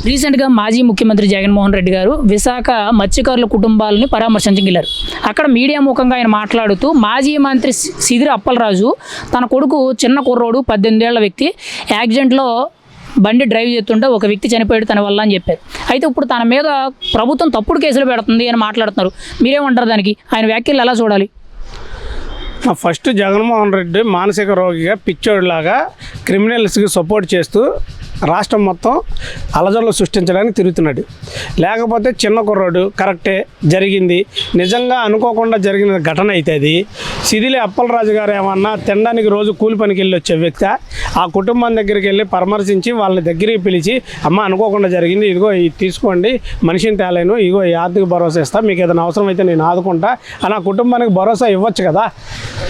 రీసెంట్గా మాజీ ముఖ్యమంత్రి జగన్మోహన్ రెడ్డి గారు విశాఖ మత్స్యకారుల కుటుంబాలని పరామర్శించగలిగారు. అక్కడ మీడియా ముఖంగా ఆయన మాట్లాడుతూ మాజీ మంత్రి సిదిరి అప్పలరాజు తన కొడుకు చిన్న కుర్రోడు 18 ఏళ్ల వ్యక్తి యాక్సిడెంట్లో బండి డ్రైవ్ చేస్తుంటే ఒక వ్యక్తి చనిపోయాడు తన వల్ల అని చెప్పారు. అయితే ఇప్పుడు తన మీద ప్రభుత్వం తప్పుడు కేసులు పెడుతుంది అని మాట్లాడుతున్నారు. మీరేమంటారు దానికి? ఆయన వ్యాఖ్యలు ఎలా చూడాలి? ఫస్ట్ జగన్మోహన్ రెడ్డి మానసిక రోగిగా పిచ్చోడిలాగా క్రిమినల్స్కి సపోర్ట్ చేస్తూ రాష్ట్రం మొత్తం అలజడులు సృష్టించడానికి తిరుగుతున్నాడు. లేకపోతే చిన్న కుర్రోడు కరెక్టే జరిగింది, నిజంగా అనుకోకుండా జరిగిన ఘటన అయితే అది. సిదిలి అప్పలరాజు గారు ఏమన్నా తినడానికి రోజు కూలి పనికి వెళ్ళి వచ్చే వ్యక్తి ఆ కుటుంబం దగ్గరికి వెళ్ళి పరామర్శించి వాళ్ళని దగ్గరికి పిలిచి అమ్మ అనుకోకుండా జరిగింది, ఇదిగో ఇది తీసుకోండి, మనిషిని తేలేను, ఇదిగో ఈ ఆర్థిక భరోసా ఇస్తా, మీకు ఏదైనా అవసరం అయితే నేను ఆదుకుంటా అని ఆ కుటుంబానికి భరోసా ఇవ్వచ్చు కదా.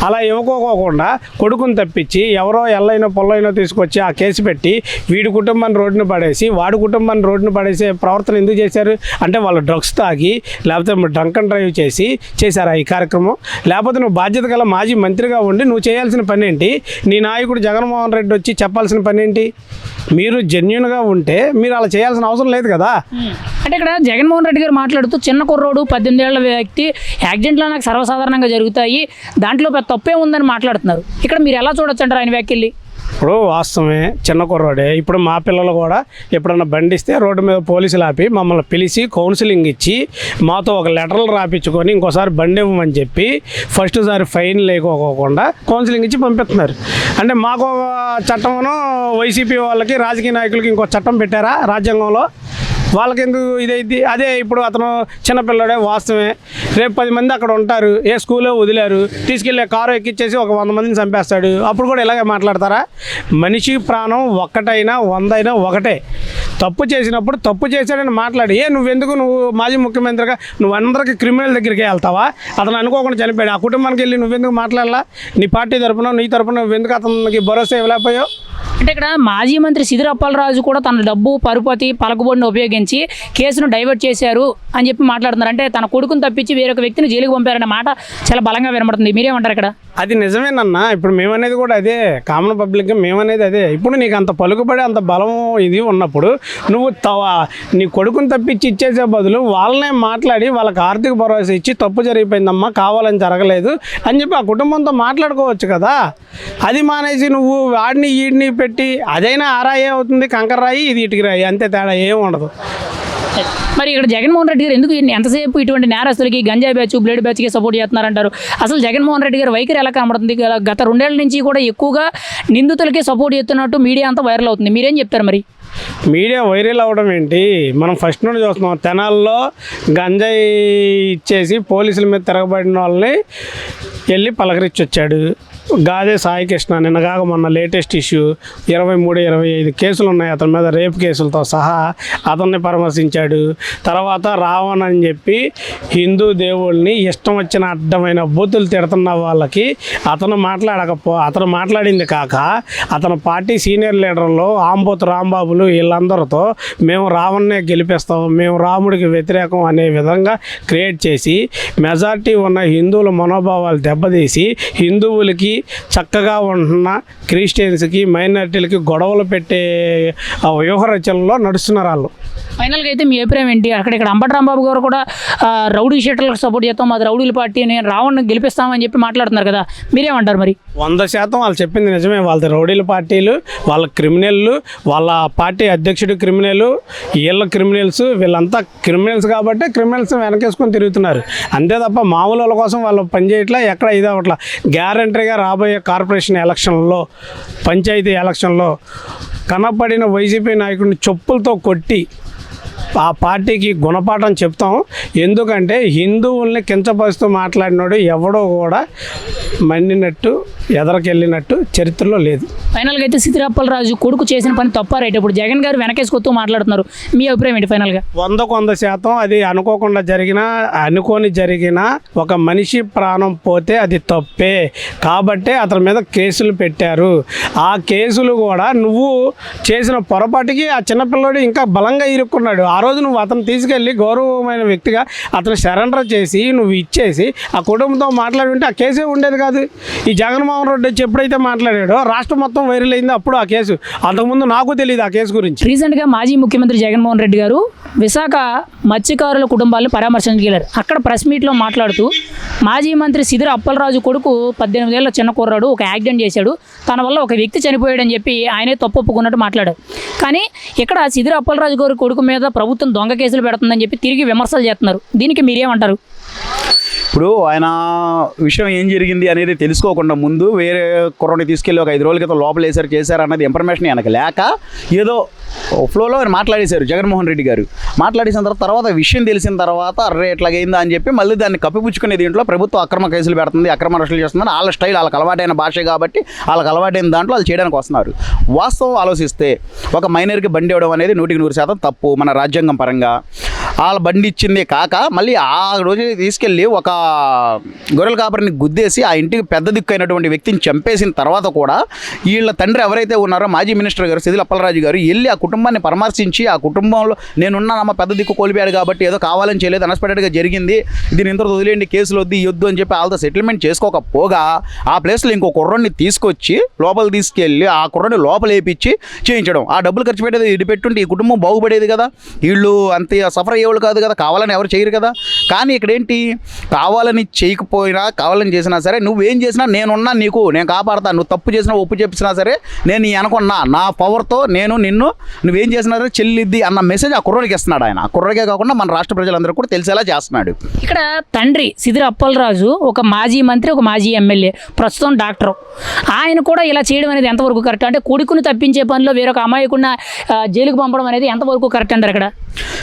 అలా ఇవ్వకోకుండా కొడుకుని తప్పించి ఎవరో ఎల్లైనో పొల్లైనో తీసుకొచ్చి ఆ కేసు పెట్టి వీడి కుటుంబాన్ని రోడ్డున పడేసి వాడి కుటుంబాన్ని రోడ్డున పడేసే ప్రవర్తన ఎందుకు చేశారు అంటే వాళ్ళు డ్రగ్స్ తాగి లేకపోతే డ్రంక్ అండ్ డ్రైవ్ చేశారా ఈ కార్యక్రమం? లేకపోతే నువ్వు బాధ్యత గల మాజీ మంత్రిగా ఉండి నువ్వు చేయాల్సిన పని ఏంటి? నీ నాయకుడు జగన్మోహన్ రెడ్డి వచ్చి చెప్పాల్సిన పని ఏంటి? మీరు జెన్యూన్గా ఉంటే మీరు అలా చేయాల్సిన అవసరం లేదు కదా. అంటే ఇక్కడ జగన్మోహన్ రెడ్డి గారు మాట్లాడుతూ చిన్న కుర్రోడు 18 ఏళ్ల వ్యక్తి యాక్సిడెంట్లు నాకు సర్వసాధారణంగా జరుగుతాయి, దాంట్లో పెద్ద తప్పే ఉందని మాట్లాడుతున్నారు. ఇక్కడ మీరు ఎలా చూడొచ్చు అంటారు ఆయన వ్యాఖ్యల్ని? ఇప్పుడు వాస్తవమే, చిన్న కుర్రోడే. ఇప్పుడు మా పిల్లలు కూడా ఎప్పుడన్నా బండిస్తే రోడ్డు మీద పోలీసులు ఆపి మమ్మల్ని పిలిచి కౌన్సిలింగ్ ఇచ్చి మాతో ఒక లెటర్లు రాపించుకొని ఇంకోసారి బండి ఇవ్వమని చెప్పి ఫస్ట్ సారి ఫైన్ లేకోకుండా కౌన్సిలింగ్ ఇచ్చి పంపిస్తున్నారు. అంటే మాకు చట్టమును వైసీపీ వాళ్ళకి రాజకీయ నాయకులకి ఇంకో చట్టం పెట్టారా రాజ్యాంగంలో? వాళ్ళకెందుకు ఇదైతే? అదే ఇప్పుడు అతను చిన్నపిల్లడే వాస్తవమే, రేపు 10 మంది అక్కడ ఉంటారు, ఏ స్కూల్లో వదిలేరు, తీసుకెళ్ళే కారు ఎక్కిచ్చేసి ఒక 100 మందిని చంపేస్తాడు, అప్పుడు కూడా ఇలాగే మాట్లాడతారా? మనిషి ప్రాణం ఒక్కటైనా 100 అయినా ఒకటే. తప్పు చేసినప్పుడు తప్పు చేశాడని మాట్లాడి నువ్వు మాజీ ముఖ్యమంత్రిగా నువ్వు అందరికీ క్రిమినల్ దగ్గరికి వెళ్తావా? అతను అనుకోకుండా చనిపోయాడు, ఆ కుటుంబానికి వెళ్ళి నువ్వెందుకు మాట్లాడాలా? నీ పార్టీ తరపున నీ తరపున నువ్వెందుకు అతనికి భరోసా ఇవ్వలేకపోయావు? అంటే ఇక్కడ మాజీ మంత్రి సిదిరి అప్పలరాజు కూడా తన డబ్బు పరుపతి పలకబడిని ఉపయోగించి కేసును డైవర్ట్ చేశారు అని చెప్పి మాట్లాడుతున్నారు. అంటే తన కొడుకుని తప్పించి వేరొక వ్యక్తిని జైలుకు పంపారనే మాట చాలా బలంగా వినబడుతుంది. మీరేమంటారు ఇక్కడ? అది నిజమేనన్నా. ఇప్పుడు మేమనేది కూడా అదే, కామన్ పబ్లిక్గా మేమనేది అదే. ఇప్పుడు నీకు అంత పలుకుబడి అంత బలం ఇది ఉన్నప్పుడు నువ్వు నీ కొడుకుని తప్పించి ఇచ్చేసే బదులు వాళ్ళనే మాట్లాడి వాళ్ళకి ఆర్థిక భరోసా ఇచ్చి తప్పు జరిగిపోయిందమ్మా, కావాలని జరగలేదు అని చెప్పి ఆ కుటుంబంతో మాట్లాడుకోవచ్చు కదా. అది మానేసి నువ్వు వాడిని వీడిని పెట్టి అదైనా ఆరాయే అవుతుంది, కంకర రాయి, ఇది ఇటుకి రాయి, అంతే, తేడా ఏమి ఉండదు. మరి ఇక్కడ జగన్మోహన్ రెడ్డి గారు ఎందుకు ఎంతసేపు ఇటువంటి నేరస్తులకి గంజాయి బ్యాచ్ బ్లేడ్ బ్యాచ్కి సపోర్ట్ చేస్తున్నారంటారు? అసలు జగన్మోహన్ రెడ్డి గారు వైఖరి ఎలా కనబడుతుంది? గత 2 ఏళ్ల నుంచి కూడా ఎక్కువగా నిందితులకి సపోర్ట్ చేస్తున్నట్టు మీడియా అంతా వైరల్ అవుతుంది. మీరేం చెప్తారు మరి? మీడియా వైరల్ అవ్వడం ఏంటి? మనం ఫస్ట్ నుండి చూస్తున్నాం. తెనాల్లో గంజాయి ఇచ్చేసి పోలీసుల మీద తిరగబడిన వాళ్ళని వెళ్ళి పలకరించి వచ్చాడు. గాదే సాయి కృష్ణ నిన్నగాక మొన్న లేటెస్ట్ ఇష్యూ 23-25 కేసులు ఉన్నాయి అతని మీద, రేపు కేసులతో సహా అతన్ని పరామర్శించాడు. తర్వాత రావణ్ అని చెప్పి హిందూ దేవుళ్ళని ఇష్టం వచ్చిన అడ్డమైన బూతులు తిడుతున్న వాళ్ళకి అతను మాట్లాడింది కాక అతని పార్టీ సీనియర్ లీడర్లు ఆంబోతు రాంబాబులు వీళ్ళందరితో మేము రావణ్నే గెలిపిస్తాం, మేము రాముడికి వ్యతిరేకం అనే విధంగా క్రియేట్ చేసి మెజారిటీ ఉన్న హిందువుల మనోభావాలు దెబ్బతీసి హిందువులకి చక్కగా ఉంటున్న క్రిస్టియన్స్కి మైనారిటీలకి గొడవలు పెట్టే వ్యూహ రచనలో నడుస్తున్నారు వాళ్ళు. ఫైనల్గా అయితే మీ అభిప్రాయం ఏంటి? ఇక్కడ అంబటి రాంబాబు గారు కూడా రౌడీ షీటర్లకు సపోర్ట్ చేస్తాం, మాది రౌడీల పార్టీ, నేను రావణ్ని గెలిపిస్తామని చెప్పి మాట్లాడుతున్నారు కదా, మీరేమంటారు మరి? 100% వాళ్ళు చెప్పింది నిజమే. వాళ్ళది రౌడీల పార్టీలు, వాళ్ళ క్రిమినల్లు, వాళ్ళ పార్టీ అధ్యక్షుడు క్రిమినల్, వీళ్ళ క్రిమినల్స్, వీళ్ళంతా క్రిమినల్స్ కాబట్టి క్రిమినల్స్ వెనకేసుకొని తిరుగుతున్నారు అంతే తప్ప మామూలు వాళ్ళ కోసం వాళ్ళు పనిచేయట్లా, ఎక్కడ ఇది అవ్వట్లా. గ్యారంటీగా రాబోయే కార్పొరేషన్ ఎలక్షన్లో, పంచాయతీ ఎలక్షన్లో కనపడిన వైసీపీ నాయకుడిని చెప్పులతో కొట్టి ఆ పార్టీకి గుణపాఠం చెప్తాం. ఎందుకంటే హిందువుల్ని కించపరుస్తూ మాట్లాడినాడు ఎవడో కూడా మండినట్టు ఎదరకెళ్ళినట్టు చరిత్రలో లేదు. ఫైనల్గా అయితే సిదిరి అప్పలరాజు కొడుకు చేసిన పని తప్ప రైట్? ఇప్పుడు జగన్ గారు వెనకేసుకొస్తూ మాట్లాడుతున్నారు, మీ అభిప్రాయం ఏంటి ఫైనల్గా? 100% అది అనుకోకుండా జరిగిన ఒక మనిషి ప్రాణం పోతే అది తప్పే కాబట్టి అతని మీద కేసులు పెట్టారు. ఆ కేసులు కూడా నువ్వు చేసిన పొరపాటుకి ఆ చిన్నపిల్లడు ఇంకా బలంగా ఇరుక్కున్నాడు. ఆ రోజు నువ్వు అతను తీసుకెళ్ళి గౌరవమైన వ్యక్తిగా అతను సరెండర్ చేసి నువ్వు ఇచ్చేసి ఆ కుటుంబంతో మాట్లాడుంటే ఆ కేసే ఉండేది కాదు. ఈ జగన్మోహన్ రెడ్డి వచ్చి ఎప్పుడైతే మాట్లాడాడో రాష్ట్రం మొత్తం వైరల్ అయింది అప్పుడు ఆ కేసు. అంతకుముందు నాకు తెలియదు ఆ కేసు గురించి. రీసెంట్గా మాజీ ముఖ్యమంత్రి జగన్మోహన్ రెడ్డి గారు విశాఖ మత్స్యకారుల కుటుంబాలను పరామర్శించడానికి వెళ్ళారు. అక్కడ ప్రెస్ మీట్లో మాట్లాడుతూ మాజీ మంత్రి సిదిరి అప్పలరాజు కొడుకు 18 ఏళ్ల చిన్న కుర్రాడు ఒక యాక్సిడెంట్ చేశాడు, తన వల్ల ఒక వ్యక్తి చనిపోయాడని చెప్పి ఆయనే తప్పు ఒప్పుకున్నట్టు మాట్లాడారు. కానీ ఇక్కడ సిదిరి అప్పలరాజు గారి కొడుకు మీద ప్రభుత్వం దొంగ కేసులు పెడుతుందని చెప్పి తిరిగి విమర్శలు చేస్తున్నారు. దీనికి మీరేమంటారు? ఇప్పుడు ఆయన విషయం ఏం జరిగింది అనేది తెలుసుకోకుండా ముందు వేరే కుర్రని తీసుకెళ్ళి ఒక 5 రోజుల క్రితం లోపల వేసారు చేశారు అన్నది ఇన్ఫర్మేషన్ ఆయనకు లేక ఏదో ఫ్లోలో ఆయన మాట్లాడేశారు జగన్మోహన్ రెడ్డి గారు. మాట్లాడేసిన తర్వాత విషయం తెలిసిన తర్వాత అర్రే ఎట్లాగైందా అని చెప్పి మళ్ళీ దాన్ని కప్పిపుచ్చుకునే దీంట్లో ప్రభుత్వం అక్రమ కేసులు పెడుతుంది, అక్రమ అరెస్టులు చేస్తుంది. వాళ్ళ స్టైల్, వాళ్ళకి అలవాటైన భాష కాబట్టి వాళ్ళకి అలవాటైన దాంట్లో వాళ్ళు చేయడానికి వస్తున్నారు. వాస్తవం ఆలోచిస్తే ఒక మైనర్కి బండి ఇవ్వడం అనేది 100% తప్పు మన రాజ్యాంగం పరంగా. వాళ్ళ బండి ఇచ్చిందే కాక మళ్ళీ ఆ రోజు తీసుకెళ్ళి ఒక గొర్రెల కాపరిని గుద్దేసి ఆ ఇంటికి పెద్ద దిక్కు అయినటువంటి వ్యక్తిని చంపేసిన తర్వాత కూడా వీళ్ళ తండ్రి ఎవరైతే ఉన్నారో మాజీ మినిస్టర్ గారు సిదిరి అప్పలరాజు గారు వెళ్ళి ఆ కుటుంబాన్ని పరామర్శించి ఆ కుటుంబంలో నేనున్నానమ్మ పెద్ద దిక్కు కోల్పోయాడు కాబట్టి ఏదో కావాలని చేయలేదు, అన్ఎక్స్పెక్టెడ్గా జరిగింది, దీని ఇంత వదిలేండి, కేసులు వద్దు వద్దు అని చెప్పి వాళ్ళతో సెటిల్మెంట్ చేసుకోకపోగా ఆ ప్లేస్లో ఇంకో కుర్రని తీసుకొచ్చి లోపల తీసుకెళ్ళి ఆ కుర్రని లోపల వేయించి చేయించడం. ఆ డబ్బులు ఖర్చు పెట్టేది ఇటు పెట్టుంటే ఈ కుటుంబం బాగుపడేది కదా. వీళ్ళు అంత సఫర్ అయ్యేవాళ్ళు కాదు కదా, కావాలని ఎవరు చేయరు కదా. కానీ ఇక్కడేంటి, కావాలని చేయకపోయినా కావాలని చేసినా సరే నువ్వేం చేసినా నేనున్నా, నీకు నేను కాపాడతాను, నువ్వు తప్పు చేసినా ఒప్పు చెప్పినా సరే నేను నీ అనుకున్నా నా పవర్తో నేను నిన్ను నువ్వేం చేసినా సరే చెల్లిద్ది అన్న మెసేజ్ ఆ కుర్రోడికి ఇస్తున్నాడు. ఆయన కుర్రకే కాకుండా మన రాష్ట్ర ప్రజలందరూ కూడా తెలిసేలా చేస్తున్నాడు. ఇక్కడ తండ్రి సిదిరి అప్పలరాజు ఒక మాజీ మంత్రి, ఒక మాజీ ఎమ్మెల్యే, ప్రస్తుతం డాక్టర్. ఆయన కూడా ఇలా చేయడం అనేది ఎంతవరకు కరెక్ట్? అంటే కొడుకుని తప్పించే పనిలో వేరొక అమాయకున్న జైలుకు పంపడం అనేది ఎంతవరకు కరెక్ట్ అంటారు ఇక్కడ?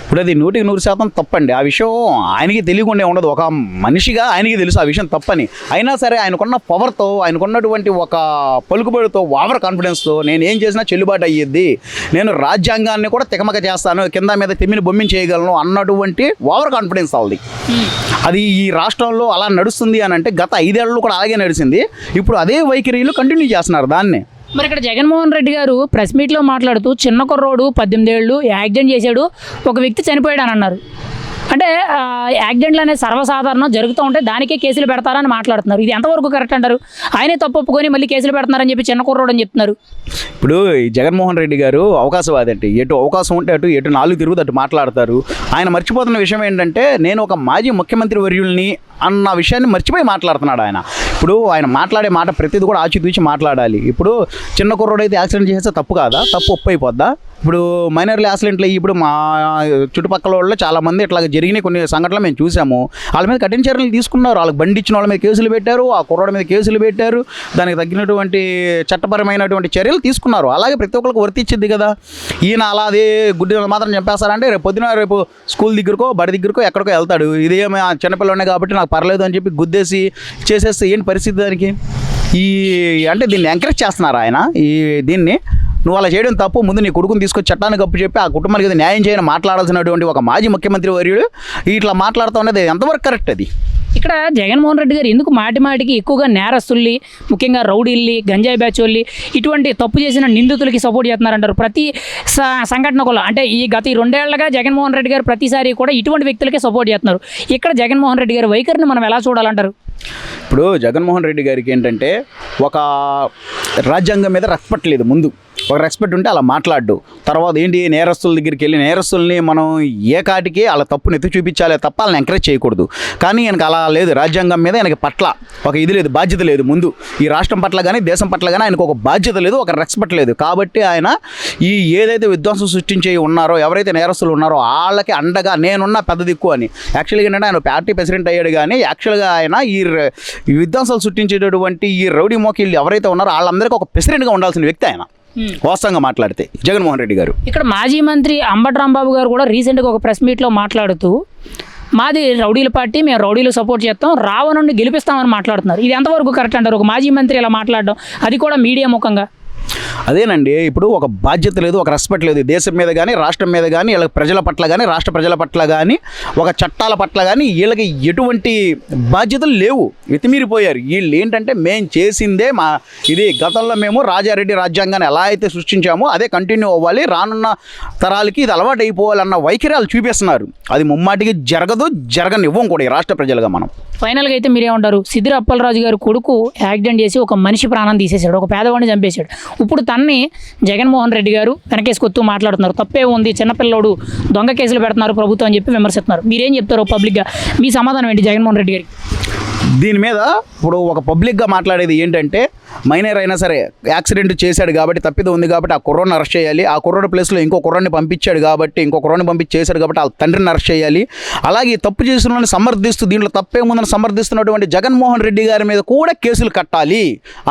ఇప్పుడు అది 100% తప్పండి. ఆ విషయం ఆయనకి తెలియకుండా ఉండదు. ఒక మనిషిగా ఆయనకి తెలుసు ఆ విషయం తప్పని. అయినా సరే ఆయనకున్న పవర్తో, ఆయనకున్నటువంటి ఒక పలుకుబడితో, ఓవర్ కాన్ఫిడెన్స్తో నేను ఏం చేసినా చెల్లుబాటు అయ్యేది, నేను రాజ్యాంగాన్ని కూడా తికమక చేస్తాను, కింద మీద తెమ్మిని బొమ్మిని చేయగలను అన్నటువంటి ఓవర్ కాన్ఫిడెన్స్ అవుతుంది. అది ఈ రాష్ట్రంలో అలా నడుస్తుంది అని అంటే గత 5 ఏళ్ళు కూడా అలాగే నడిచింది. ఇప్పుడు అదే వైఖరిలు కంటిన్యూ చేస్తున్నారు దాన్ని. మరి ఇక్కడ జగన్మోహన్ రెడ్డి గారు ప్రెస్ మీట్లో మాట్లాడుతూ చిన్న కుర్రోడు 18 ఏళ్ళు యాక్సిడెంట్ చేశాడు, ఒక వ్యక్తి చనిపోయాడు అని అన్నారు. అంటే యాక్సిడెంట్లు అనేది సర్వసాధారణం జరుగుతూ ఉంటే దానికే కేసులు పెడతారని మాట్లాడుతున్నారు. ఇది ఎంతవరకు కరెక్ట్ అంటారు? ఆయనే తప్పు ఒప్పుకొని మళ్ళీ కేసులు పెడుతున్నారని చెప్పి చిన్న కుర్రోడు అని చెప్తున్నారు. ఇప్పుడు ఈ జగన్మోహన్ రెడ్డి గారు అవకాశవాది అంటే ఎటు అవకాశం ఉంటే ఎటు నాలుగు తిరుగుతూ అటు మాట్లాడతారు. ఆయన మర్చిపోతున్న విషయం ఏంటంటే నేను ఒక మాజీ ముఖ్యమంత్రి వర్యుల్ని అన్న విషయాన్ని మర్చిపోయి మాట్లాడుతున్నాడు ఆయన. ఇప్పుడు ఆయన మాట్లాడే మాట ప్రతిదీ కూడా ఆచితూచి మాట్లాడాలి. ఇప్పుడు చిన్న కుర్రోడు అయితే యాక్సిడెంట్ చేస్తే తప్పు కాదా? తప్పు ఒప్పు అయిపోద్దా? ఇప్పుడు మైనర్లు యాక్సిడెంట్లు అయ్యి ఇప్పుడు మా చుట్టుపక్కల వాళ్ళు చాలామంది ఇట్లా జరిగినాయి కొన్ని సంఘటనలు మేము చూసాము. వాళ్ళ మీద కఠిన చర్యలు తీసుకున్నారు. వాళ్ళకి బండి ఇచ్చిన వాళ్ళ మీద కేసులు పెట్టారు, ఆ కుర్రోడి మీద కేసులు పెట్టారు, దానికి తగ్గినటువంటి చట్టపరమైనటువంటి చర్యలు తీసుకున్నారు. అలాగే ప్రతి ఒక్కరికి వర్తించింది కదా. ఈయన అలా అదే గుడ్డి మాత్రం చంపేస్తారంటే రేపు పొద్దున రేపు స్కూల్ దగ్గరకో బడి దగ్గరకో ఎక్కడికో వెళ్తాడు, ఇదేమో చిన్నపిల్లనే కాబట్టి నాకు పర్లేదు అని చెప్పి గుద్దేసి చేసేస్తే ఏంటి పరిస్థితి దానికి? అంటే దీన్ని ఎంకరేజ్ చేస్తున్నారు ఆయన. దీన్ని నువ్వు అలా చేయడం తప్పు, ముందు నీ కొడుకుని తీసుకొచ్చి చట్టానికి అప్పు చెప్పి ఆ కుటుంబానికి ఏదో న్యాయం చేయని మాట్లాడాల్సినటువంటి ఒక మాజీ ముఖ్యమంత్రి వర్యుడు ఇట్లా మాట్లాడుతూ ఉన్నది ఎంతవరకు కరెక్ట్? అది ఇక్కడ జగన్మోహన్ రెడ్డి గారు ఎందుకు మాటికి ఎక్కువగా నేరస్తుల్ని, ముఖ్యంగా రౌడీల్ని, గంజాయి బ్యాచోల్ని, ఇటువంటి తప్పు చేసిన నిందితులకి సపోర్ట్ చేస్తున్నారంటారు ప్రతి సంఘటన కూడా? అంటే ఈ గత 2 ఏళ్లుగా జగన్మోహన్ రెడ్డి గారు ప్రతిసారి కూడా ఇటువంటి వ్యక్తులకే సపోర్ట్ చేస్తున్నారు. ఇక్కడ జగన్మోహన్ రెడ్డి గారి వైఖరిని మనం ఎలా చూడాలంటారు? ఇప్పుడు జగన్మోహన్ రెడ్డి గారికి ఏంటంటే ఒక రాజ్యాంగం మీద రెస్పెక్ట్ లేదు. ముందు ఒక రెస్పెక్ట్ ఉంటే అలా మాట్లాడు. తర్వాత ఏంటి, నేరస్తుల దగ్గరికి వెళ్ళి నేరస్తుల్ని మనం ఏ కాటికి అలా తప్పుని ఎత్తి చూపించాలి తప్ప వాళ్ళని ఎంకరేజ్ చేయకూడదు. కానీ ఆయనకు అలా లేదు. రాజ్యాంగం మీద ఆయనకి పట్ల ఒక ఇది లేదు, బాధ్యత లేదు. ముందు ఈ రాష్ట్రం పట్ల కానీ దేశం పట్ల కానీ ఆయనకు ఒక బాధ్యత లేదు, ఒక రెస్పెక్ట్ లేదు. కాబట్టి ఆయన ఏదైతే విధ్వంసం సృష్టించి ఉన్నారో, ఎవరైతే నేరస్తులు ఉన్నారో వాళ్ళకి అండగా నేనున్న పెద్ద దిక్కు అని. యాక్చువల్గా ఏంటంటే ఆయన పార్టీ ప్రెసిడెంట్ అయ్యాడు, కానీ యాక్చువల్గా ఆయన ఈ విధ్వంసాలు సృష్టించేటటువంటి ఈ రౌడీ మోకీళ్ళు ఎవరైతే ఉన్నారో వాళ్ళందరికీ ఒక ప్రెసిడెంట్గా ఉండాల్సిన వ్యక్తి ఆయన. వాస్తవంగా మాట్లాడితే జగన్మోహన్ రెడ్డి గారు. ఇక్కడ మాజీ మంత్రి అంబటి రాంబాబు గారు కూడా రీసెంట్గా ఒక ప్రెస్ మీట్లో మాట్లాడుతూ మాది రౌడీల పార్టీ, మేము రౌడీలు సపోర్ట్ చేస్తాం, రావణుడిని గెలిపిస్తామని మాట్లాడుతున్నారు. ఇది ఎంతవరకు కరెక్ట్ అంటారు? ఒక మాజీ మంత్రి ఇలా మాట్లాడడం, అది కూడా మీడియా ముఖంగా. అదేనండి, ఇప్పుడు ఒక బాధ్యత లేదు, ఒక రెస్పెక్ట్ లేదు దేశం మీద కానీ, రాష్ట్రం మీద కానీ, వీళ్ళ ప్రజల పట్ల కానీ, రాష్ట్ర ప్రజల పట్ల కానీ, ఒక చట్టాల పట్ల కానీ వీళ్ళకి ఎటువంటి బాధ్యతలు లేవు. ఎత్తిమీరిపోయారు వీళ్ళు. ఏంటంటే మేము చేసిందే ఇది గతంలో మేము రాజారెడ్డి రాజ్యాంగాన్ని ఎలా అయితే సృష్టించామో అదే కంటిన్యూ అవ్వాలి, రానున్న తరాలకి ఇది అలవాటు అయిపోవాలన్న వైఖరి చూపిస్తున్నారు. అది ముమ్మాటికి జరగనివ్వం కూడా ఈ రాష్ట్ర ప్రజలుగా మనం. ఫైనల్గా అయితే మీరేమంటారు? సిద్దిరి అప్పలరాజు గారి కొడుకు యాక్సిడెంట్ చేసి ఒక మనిషి ప్రాణం తీసేశాడు, ఒక పేదవాడిని చంపేశాడు. ఇప్పుడు తన్ని జగన్మోహన్ రెడ్డి గారు వెనకేసుకొస్తూ మాట్లాడుతున్నారు. తప్పే ఉంది, చిన్నపిల్లోడు, దొంగ కేసులు పెడుతున్నారు ప్రభుత్వం అని చెప్పి విమర్శిస్తున్నారు. మీరేం చెప్తారు పబ్లిక్గా? మీ సమాధానం ఏంటి జగన్మోహన్ రెడ్డి గారికి? దీని మీద ఇప్పుడు ఒక పబ్లిక్గా మాట్లాడేది ఏంటంటే, మైనర్ అయినా సరే యాక్సిడెంట్ చేశాడు కాబట్టి, తప్పిదం ఉంది కాబట్టి ఆ కుర్రోడిని అరెస్ట్ చేయాలి. ఆ కుర్రోడి ప్లేస్లో ఇంకో కుర్రోడిని పంపించాడు కాబట్టి, ఇంకో కుర్రోడిని పంపించేశాడు కాబట్టి ఆ తండ్రిని అరెస్ట్ చేయాలి. అలాగే తప్పు చేసిన వాళ్ళని సమర్థిస్తూ, దీంట్లో తప్పేముందని సమర్థిస్తున్నటువంటి జగన్మోహన్ రెడ్డి గారి మీద కూడా కేసులు కట్టాలి,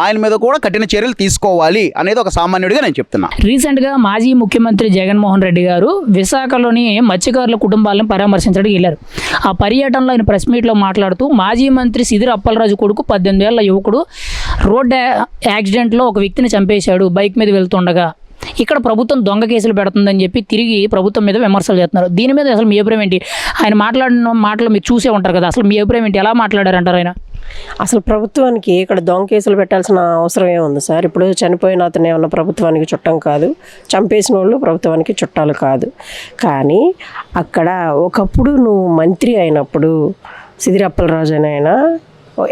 ఆయన మీద కూడా కఠిన చర్యలు తీసుకోవాలి అనేది ఒక సామాన్యుడిగా నేను చెప్తున్నా. రీసెంట్గా మాజీ ముఖ్యమంత్రి జగన్మోహన్ రెడ్డి గారు విశాఖలోని మత్స్యకారుల కుటుంబాలను పరామర్శించడానికి వెళ్ళారు. ఆ పర్యటనలో ఆయన ప్రెస్ మీట్లో మాట్లాడుతూ మాజీ మంత్రి సిద్దిరి అప్పలరాజు కొడుకు 18 ఏళ్ల యువకుడు రోడ్ యాక్సిడెంట్లో ఒక వ్యక్తిని చంపేశాడు బైక్ మీద వెళ్తుండగా. ఇక్కడ ప్రభుత్వం దొంగ కేసులు పెడుతుందని చెప్పి తిరిగి ప్రభుత్వం మీద విమర్శలు చేస్తున్నారు. దీని మీద అసలు మీ అభిప్రాయం ఏంటి? ఆయన మాట్లాడిన మాటలు మీరు చూసే ఉంటారు కదా, అసలు మీ అభిప్రాయం ఏంటి? ఎలా మాట్లాడారంటారు ఆయన? అసలు ప్రభుత్వానికి ఇక్కడ దొంగ కేసులు పెట్టాల్సిన అవసరం ఏముంది సార్? ఇప్పుడు చనిపోయిన అతను ఏమన్నా ప్రభుత్వానికి చుట్టం కాదు, చంపేసిన వాళ్ళు ప్రభుత్వానికి చుట్టాలు కాదు. కానీ అక్కడ ఒకప్పుడు నువ్వు మంత్రి అయినప్పుడు, సిద్దిరి అప్పలరాజు అయినా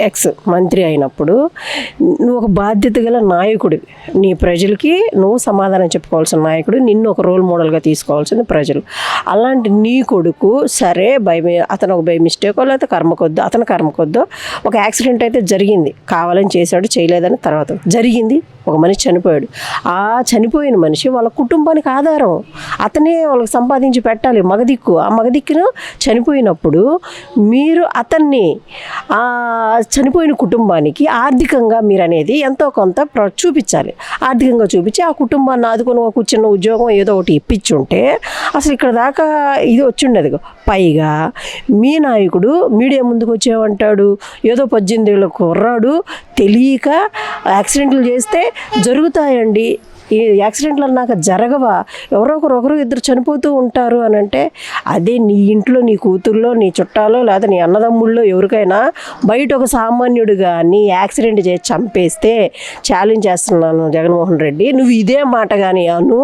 ఎక్స్ మంత్రి అయినప్పుడు నువ్వు ఒక బాధ్యత గల నాయకుడివి. నీ ప్రజలకి నువ్వు సమాధానం చెప్పుకోవాల్సిన నాయకుడు, నిన్ను ఒక రోల్ మోడల్గా తీసుకోవాల్సింది ప్రజలు. అలాంటి నీ కొడుకు సరే అతను ఒక బై మిస్టేకో లేకపోతే అతని కర్మకొద్దో ఒక యాక్సిడెంట్ అయితే జరిగింది, కావాలని చేశాడు చేయలేదని తర్వాత జరిగింది, ఒక మనిషి చనిపోయాడు. ఆ చనిపోయిన మనిషి వాళ్ళ కుటుంబానికి ఆధారం, అతనే వాళ్ళకి సంపాదించి పెట్టాలి, మగదిక్కు. ఆ మగదిక్కును చనిపోయినప్పుడు మీరు అతన్ని చనిపోయిన కుటుంబానికి ఆర్థికంగా మీరు అనేది ఎంతో కొంత చూపించాలి. ఆర్థికంగా చూపించి ఆ కుటుంబాన్ని ఆదుకొని ఒక చిన్న ఉద్యోగం ఏదో ఒకటి ఇప్పించుంటే అసలు ఇక్కడ దాకా ఇది వచ్చిండేది. పైగా మీ నాయకుడు మీడియా ముందుకు వచ్చేమంటాడు, ఏదో 18 ఏళ్ళ కుర్రాడు తెలియక యాక్సిడెంట్లు చేస్తే జరుగుతాయండి, ఈ యాక్సిడెంట్లు అన్నాక జరగవా, ఒకరు ఇద్దరు చనిపోతూ ఉంటారు అని అంటే, అదే నీ ఇంట్లో నీ కూతుర్లో నీ చుట్టాలో లేదా నీ అన్నదమ్ముళ్ళో ఎవరికైనా బయట ఒక సామాన్యుడిగా నీ యాక్సిడెంట్ చేసి చంపేస్తే ఛాలెంజ్ చేస్తున్నాను జగన్మోహన్ రెడ్డి, నువ్వు ఇదే మాట కానీ అను,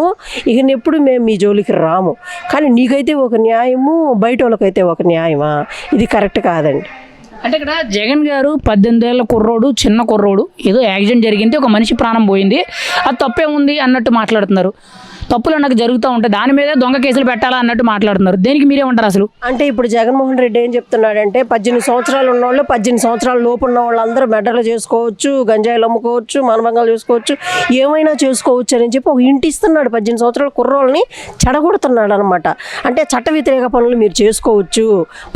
ఇక ఎప్పుడు మేము మీ జోలికి రాము. కానీ నీకైతే ఒక న్యాయము, బయట వాళ్ళకైతే ఒక న్యాయమా? ఇది కరెక్ట్ కాదండి. అంటే ఇక్కడ జగన్ గారు 18 ఏళ్ల కుర్రోడు, చిన్న కుర్రోడు, ఏదో యాక్సిడెంట్ జరిగింది, ఒక మనిషి ప్రాణం పోయింది, అది తప్పే ఉంది అన్నట్టు మాట్లాడుతున్నారు. తప్పులు నాకు జరుగుతూ ఉంటాయి, దాని మీద దొంగ కేసులు పెట్టాలా అన్నట్టు మాట్లాడుతున్నారు. దేనికి మీరేమంటారు అసలు? అంటే ఇప్పుడు జగన్మోహన్ రెడ్డి ఏం చెప్తున్నాడంటే 18 సంవత్సరాలు ఉన్నవాళ్ళు, 18 సంవత్సరాల లోపు ఉన్న వాళ్ళందరూ మెడలు చేసుకోవచ్చు, గంజాయిలు అమ్ముకోవచ్చు, మానభంగాలు చేసుకోవచ్చు, ఏమైనా చేసుకోవచ్చు అని చెప్పి ఒక ఇంటి ఇస్తున్నాడు. 18 సంవత్సరాల కుర్రోళ్ళని చెడగొడుతున్నాడు అనమాట. అంటే చట్ట వ్యతిరేక పనులు మీరు చేసుకోవచ్చు,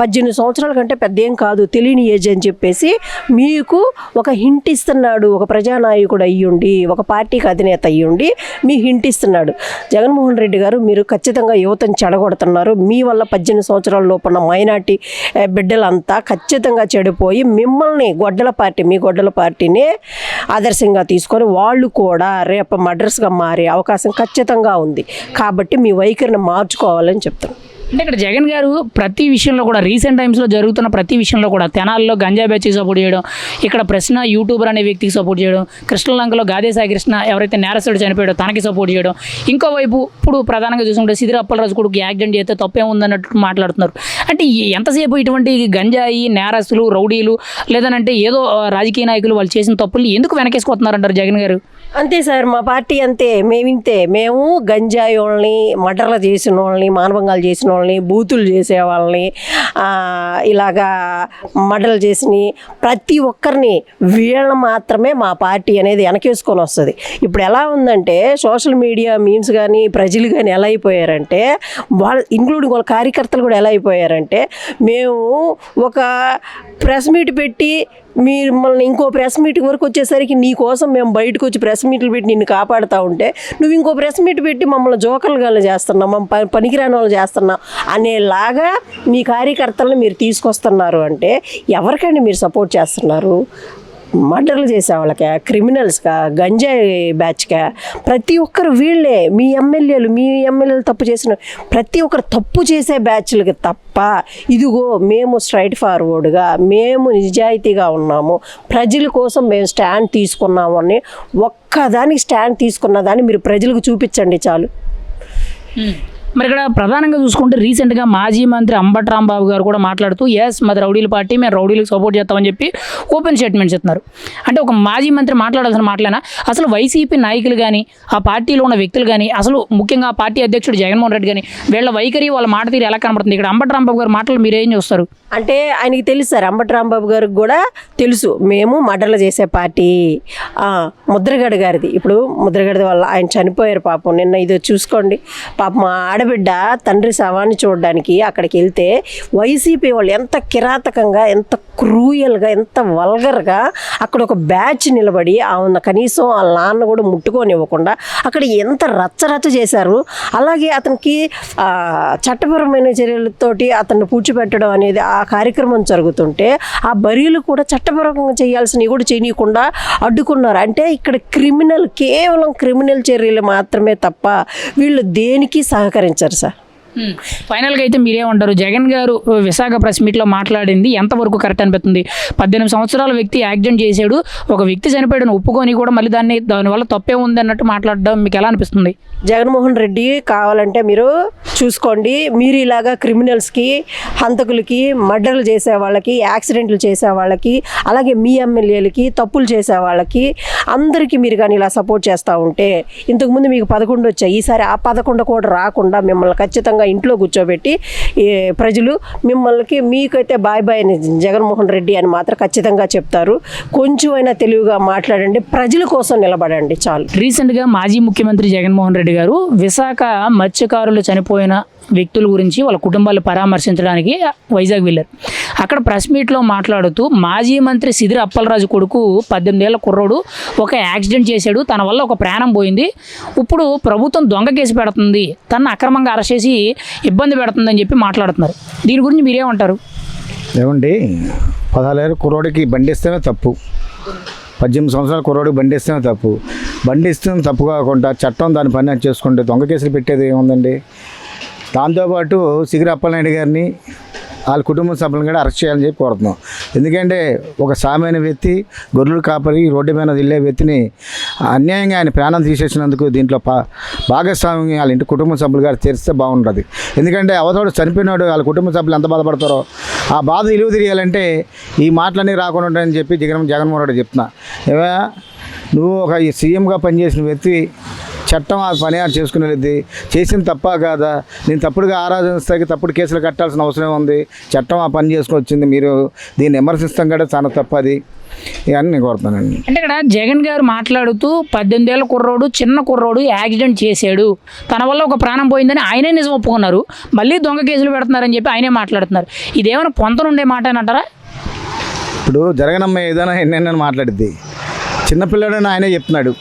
18 సంవత్సరాల కంటే పెద్ద ఏం కాదు, తెలియని ఏజ్ అని చెప్పేసి మీకు ఒక హింట్ ఇస్తున్నాడు. ఒక ప్రజానాయకుడు అయ్యుండి, ఒక పార్టీకి అధినేత అయ్యుండి మీ హింట్ ఇస్తున్నాడు. జగన్మోహన్ రెడ్డి గారు మీరు ఖచ్చితంగా యువతను చెడగొడుతున్నారు. మీ వల్ల 18 సంవత్సరాల లోపున్న మైనార్టీ బిడ్డలంతా ఖచ్చితంగా చెడిపోయి మిమ్మల్ని మీ గొడ్డల పార్టీని ఆదర్శంగా తీసుకొని వాళ్ళు కూడా రేపు మర్డర్స్గా మారే అవకాశం ఖచ్చితంగా ఉంది. కాబట్టి మీ వైఖరిని మార్చుకోవాలని చెప్తాను. అంటే ఇక్కడ జగన్ గారు ప్రతి విషయంలో కూడా, రీసెంట్ టైమ్స్లో జరుగుతున్న ప్రతి విషయంలో కూడా, తెనాల్లో గంజా బ్యాచ్కి సపోర్ట్ చేయడం, ఇక్కడ ప్రశ్న యూట్యూబర్ అనే వ్యక్తికి సపోర్ట్ చేయడం, కృష్ణలంకలో గాదే సాయి కృష్ణ ఎవరైతే నేరస్తుడు చనిపోయాడో తనకి సపోర్ట్ చేయడం, ఇంకోవైపు ఇప్పుడు ప్రధానంగా చూసుకుంటే సిద్దిరి అప్పలరాజు కొడుకు యాక్సిడెంట్ చేస్తే తప్పేముందన్నట్టు మాట్లాడుతున్నారు. అంటే ఎంతసేపు ఇటువంటి గంజాయి నేరస్తులు, రౌడీలు, లేదనంటే ఏదో రాజకీయ నాయకులు వాళ్ళు చేసిన తప్పుల్ని ఎందుకు వెనకేసుకొస్తున్నారంటారు జగన్ గారు? అంతే సార్, మా పార్టీ అంతే, మేము గంజాయి వాళ్ళని, మర్డర్లు చేసిన వాళ్ళని, మానభంగాలు చేసిన వాళ్ళని, బూతులు చేసే వాళ్ళని, ఇలాగా మర్డర్లు చేసిన ప్రతి ఒక్కరిని వీళ్ళని మాత్రమే మా పార్టీ అనేది వెనకేసుకొని వస్తుంది. ఇప్పుడు ఎలా ఉందంటే సోషల్ మీడియా మీమ్స్ కానీ ప్రజలు కానీ ఎలా అయిపోయారంటే, ఇంక్లూడింగ్ వాళ్ళ కార్యకర్తలు కూడా ఎలా అయిపోయారంటే, మేము ఒక ప్రెస్ మీట్ పెట్టి మిమ్మల్ని ఇంకో ప్రెస్ మీట్ వరకు వచ్చేసరికి నీ కోసం మేము బయటకు వచ్చి ప్రెస్ మీట్లు పెట్టి నిన్ను కాపాడుతూ ఉంటే, నువ్వు ఇంకో ప్రెస్ మీట్ పెట్టి మమ్మల్ని జోకర్లుగా చేస్తున్నావు, మమ్మల్ని పనికిరాని వాళ్ళు చేస్తున్నావు అనేలాగా మీ కార్యకర్తలను మీరు తీసుకొస్తున్నారు. అంటే ఎవరికండి మీరు సపోర్ట్ చేస్తున్నారు? మర్డర్లు చేసే వాళ్ళకా, క్రిమినల్స్కా, గంజాయి బ్యాచ్కా, ప్రతి ఒక్కరు వీళ్ళే. మీ ఎమ్మెల్యేలు తప్పు చేసిన ప్రతి ఒక్కరు తప్పు చేసే బ్యాచ్లకి తప్ప, ఇదిగో మేము స్ట్రైట్ ఫార్వర్డ్గా, మేము నిజాయితీగా ఉన్నాము, ప్రజల కోసం మేము స్టాండ్ తీసుకున్నాము అని ఒక్కదానికి స్టాండ్ తీసుకున్న దాన్ని మీరు ప్రజలకు చూపించండి చాలు. మరి ఇక్కడ ప్రధానంగా చూసుకుంటే రీసెంట్గా మాజీ మంత్రి అంబటి రాంబాబు గారు కూడా మాట్లాడుతూ మాది రౌడీల పార్టీ, మేము రౌడీలకు సపోర్ట్ చేస్తామని చెప్పి ఓపెన్ స్టేట్మెంట్స్ ఇస్తున్నారు. అంటే ఒక మాజీ మంత్రి మాట్లాడాల్సిన మాటలేనా? అసలు వైసీపీ నాయకులు కానీ, ఆ పార్టీలో ఉన్న వ్యక్తులు కానీ, అసలు ముఖ్యంగా ఆ పార్టీ అధ్యక్షుడు జగన్మోహన్ రెడ్డి కానీ, వీళ్ళ వైఖరి, వాళ్ళ మాట తీరు ఎలా కనబడుతుంది? ఇక్కడ అంబటి రాంబాబు గారు మాటలు మీరేం చూస్తారు? అంటే ఆయనకి తెలుసు సార్, అంబటి రాంబాబు గారికి కూడా తెలుసు మేము మర్డర్లు చేసే పార్టీ. ముద్రగడ గారిది, ఇప్పుడు ముద్రగడ వల్ల ఆయన చనిపోయారు పాపం. నిన్న ఇది చూసుకోండి, పాపం మా ఆడబిడ్డ తండ్రి శవాన్ని చూడడానికి అక్కడికి వెళ్తే వైసీపీ వాళ్ళు ఎంత కిరాతకంగా, ఎంత క్రూయల్గా, ఎంత వల్గర్గా అక్కడ ఒక బ్యాచ్ నిలబడి ఆమె కనీసం వాళ్ళ నాన్న కూడా ముట్టుకోనివ్వకుండా అక్కడ ఎంత రచ్చరచ్చ చేశారు. అలాగే అతనికి చట్టపరమైన చర్యలతోటి అతన్ని పూడ్చిపెట్టడం అనేది ఆ కార్యక్రమం జరుగుతుంటే ఆ బరీలు కూడా చట్టపరంగా చేయాల్సినవి కూడా చేయనీయకుండా అడ్డుకున్నారు. అంటే ఇక్కడ కేవలం క్రిమినల్ చర్యలు మాత్రమే తప్ప వీళ్ళు దేనికి సహకరించారు సార్. ఫైనల్గా అయితే మీరేమంటారు? జగన్ గారు విశాఖ ప్రెస్ మీట్లో మాట్లాడింది ఎంతవరకు కరెక్ట్ అనిపిస్తుంది? 18 సంవత్సరాల వ్యక్తి యాక్సిడెంట్ చేశాడు, ఒక వ్యక్తి చనిపోయాడని ఒప్పుకొని కూడా మళ్ళీ దానివల్ల తప్పే ఉంది అన్నట్టు మాట్లాడడం మీకు ఎలా అనిపిస్తుంది? జగన్మోహన్ రెడ్డి కావాలంటే మీరు చూసుకోండి, మీరు ఇలాగా క్రిమినల్స్కి, హంతకులకి, మర్డర్లు చేసే వాళ్ళకి, యాక్సిడెంట్లు చేసే వాళ్ళకి, అలాగే మీ ఎమ్మెల్యేలకి, తప్పులు చేసే వాళ్ళకి అందరికీ మీరు కానీ ఇలా సపోర్ట్ చేస్తూ ఉంటే, ఇంతకుముందు మీకు 11 వచ్చాయి, ఈసారి ఆ 11 కూడా రాకుండా మిమ్మల్ని ఖచ్చితంగా ఇంట్లో కూర్చోబెట్టి ప్రజలు మీకైతే బాయ్ బాయ్ అని జగన్మోహన్ రెడ్డి అని మాత్రం ఖచ్చితంగా చెప్తారు. కొంచెం అయినా తెలివిగా మాట్లాడండి, ప్రజల కోసం నిలబడండి చాలు. రీసెంట్గా మాజీ ముఖ్యమంత్రి జగన్మోహన్ రెడ్డి గారు విశాఖ మత్స్యకారులు చనిపోయిన వ్యక్తుల గురించి వాళ్ళ కుటుంబాలు పరామర్శించడానికి వైజాగ్ వెళ్ళారు. అక్కడ ప్రెస్ మీట్లో మాట్లాడుతూ మాజీ మంత్రి సిదిరి అప్పలరాజు కొడుకు 18 ఏళ్ల కుర్రోడు ఒక యాక్సిడెంట్ చేశాడు, తన వల్ల ఒక ప్రాణం పోయింది, ఇప్పుడు ప్రభుత్వం దొంగ కేసు పెడుతుంది, తనను అక్రమంగా అరెస్ట్ చేసి ఇబ్బంది పెడుతుందని చెప్పి మాట్లాడుతున్నారు. దీని గురించి మీరేమంటారు? ఏమండి, 16 ఏళ్ళ కుర్రోడికి బండి ఇస్తేనే తప్పు, 18 సంవత్సరాల కుర్రోడికి బండి ఇస్తేనే తప్పు. బండి ఇస్తేనే తప్పు కాకుండా చట్టం దాని పని అది చేసుకుంటే దొంగ కేసులు పెట్టేది ఏముందండి? దాంతోపాటు సిదిరి అప్పలనాయుడు గారిని వాళ్ళ కుటుంబ సభ్యులను కూడా అరెస్ట్ చేయాలని చెప్పి కోరుతున్నాం. ఎందుకంటే ఒక సామాన్య వ్యక్తి, గొర్రెలు కాపరి, రోడ్డు మీద వెళ్ళే వ్యక్తిని అన్యాయంగా ఆయన ప్రాణం తీసేసినందుకు దీంట్లో భాగస్వామ్యం వాళ్ళ ఇంటి కుటుంబ సభ్యులు గారు చేస్తే బాగుంటుంది. ఎందుకంటే అవతోడు చనిపోయినాడు, వాళ్ళ కుటుంబ సభ్యులు ఎంత బాధపడతారో ఆ బాధ విలువ తెలియాలంటే ఈ మాటలన్నీ రాకుండా ఉంటాయని చెప్పి జగన్మోహన్ రెడ్డి చెప్తున్నా. నువ్వు ఒక సీఎంగా పనిచేసిన వ్యక్తి, చట్టం ఆ పని చేసుకునేది చేసిన తప్ప కాదా? నేను తప్పుడుగా ఆరాధిస్తాకి తప్పుడు కేసులు కట్టాల్సిన అవసరం ఉంది. చట్టం ఆ పని చేసుకుని వచ్చింది, మీరు దీన్ని విమర్శిస్తాం కూడా చాలా తప్పది. ఇవన్నీ నేను కోరుతానండి. అంటే ఇక్కడ జగన్ గారు మాట్లాడుతూ 18 ఏళ్ల కుర్రోడు, చిన్న కుర్రోడు యాక్సిడెంట్ చేశాడు, తన వల్ల ఒక ప్రాణం పోయిందని ఆయనే నిజం ఒప్పుకున్నారు, మళ్ళీ దొంగ కేసులు పెడుతున్నారని చెప్పి ఆయనే మాట్లాడుతున్నారు. ఇదేమైనా పొంతనుండే మాట అని అంటారా? ఇప్పుడు జరగనమ్మ ఏదైనా ఎన్నెన్న మాట్లాడిద్ది. చిన్నపిల్లాడని ఆయనే చెప్తున్నాడు,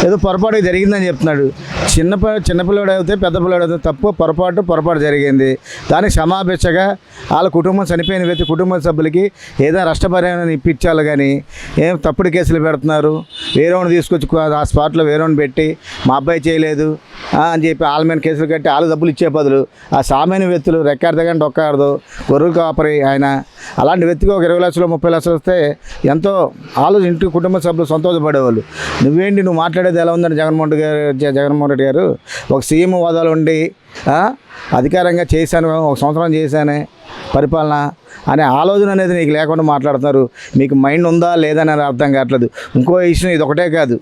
ఏదో పొరపాటు జరిగిందని చెప్తున్నాడు. చిన్నపిల్లడు అయితే పెద్ద పిల్లడు అయితే తప్పు, పొరపాటు జరిగింది. దానికి క్షమాపేక్షగా వాళ్ళ కుటుంబం, చనిపోయిన వ్యక్తి కుటుంబ సభ్యులకి ఏదైనా నష్టపరిహారం ఇప్పించాలి. కానీ ఏం తప్పుడు కేసులు పెడుతున్నారు, వేరేవాడిని తీసుకొచ్చి ఆ స్పాట్లో వేరేవాడిని పెట్టి మా అబ్బాయి చేయలేదు అని చెప్పి వాళ్ళ మీద కేసులు కట్టి వాళ్ళ డబ్బులు ఇచ్చే బదులు ఆ సామాన్య వ్యక్తులు రెక్కాడదగంటే ఒక్కాడదు, గొర్రెలు కాపరి ఆయన, అలాంటి వ్యక్తికి ఒక 20 లక్షలు 30 లక్షలు వస్తే ఎంతో వాళ్ళు ఇంటి కుటుంబ సభ్యులు సంతోషపడేవాళ్ళు. నువ్వు మాట్లాడేది ఎలా ఉందని జగన్మోహన్ రెడ్డి గారు ఒక సీఎం హోదాలో ఉండి అధికారంగా చేశాను, 1 సంవత్సరం చేశానే పరిపాలన అనే ఆలోచన అనేది నీకు లేకుండా మాట్లాడుతున్నారు. మీకు మైండ్ ఉందా లేదా అనేది అర్థం కావట్లేదు. ఇంకో విషయం, ఇది ఒకటే కాదు,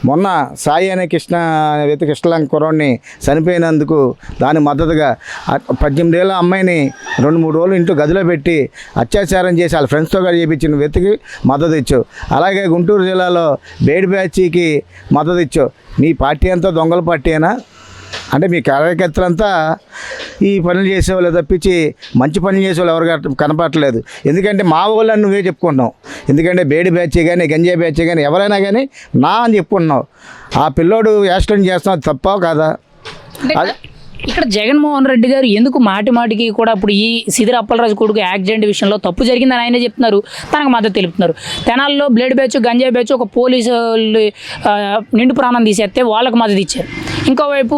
మొన్న సాయి అనే కృష్ణలంక కుర్రాడిని చనిపోయినందుకు దాని మద్దతుగా 18 ఏళ్ళ అమ్మాయిని 2-3 రోజులు ఇంట్లో గదిలో పెట్టి అత్యాచారం చేసి వాళ్ళ ఫ్రెండ్స్తో కూడా చేయించిన వ్యక్తికి మద్దతు ఇచ్చావు. అలాగే గుంటూరు జిల్లాలో బేడి బ్యాచీకి మద్దతు ఇచ్చావు. మీ పార్టీ అంతా దొంగల పార్టీనా? అంటే మీ కార్యకర్తలంతా ఈ పనులు చేసేవాళ్ళు తప్పించి మంచి పనులు చేసేవాళ్ళు ఎవరు కనపడట్లేదు. ఎందుకంటే మా వాళ్ళని నువ్వే చెప్పుకుంటున్నావు. ఎందుకంటే బేడి బ్యాచ్ కానీ, గంజాయి బ్యాచ్ కానీ ఎవరైనా కానీ నా అని చెప్పుకుంటున్నావు. ఆ పిల్లోడు యాక్సిడెంట్ చేస్తున్నావు, తప్ప కాదా? ఇక్కడ జగన్మోహన్ రెడ్డి గారు ఎందుకు మాటి మాటికి కూడా ఇప్పుడు ఈ సిదిరి అప్పలరాజు కొడుకు యాక్సిడెంట్ విషయంలో తప్పు జరిగిందని ఆయనే చెప్తున్నారు, తనకు మద్దతు తెలుపుతున్నారు. తెనాల్లో బ్లేడ్ బ్యాచ్ గంజాయి బ్యాచ్ ఒక పోలీసు నిండు ప్రాణం తీసేస్తే వాళ్ళకు మద్దతు ఇచ్చారు. ఇంకోవైపు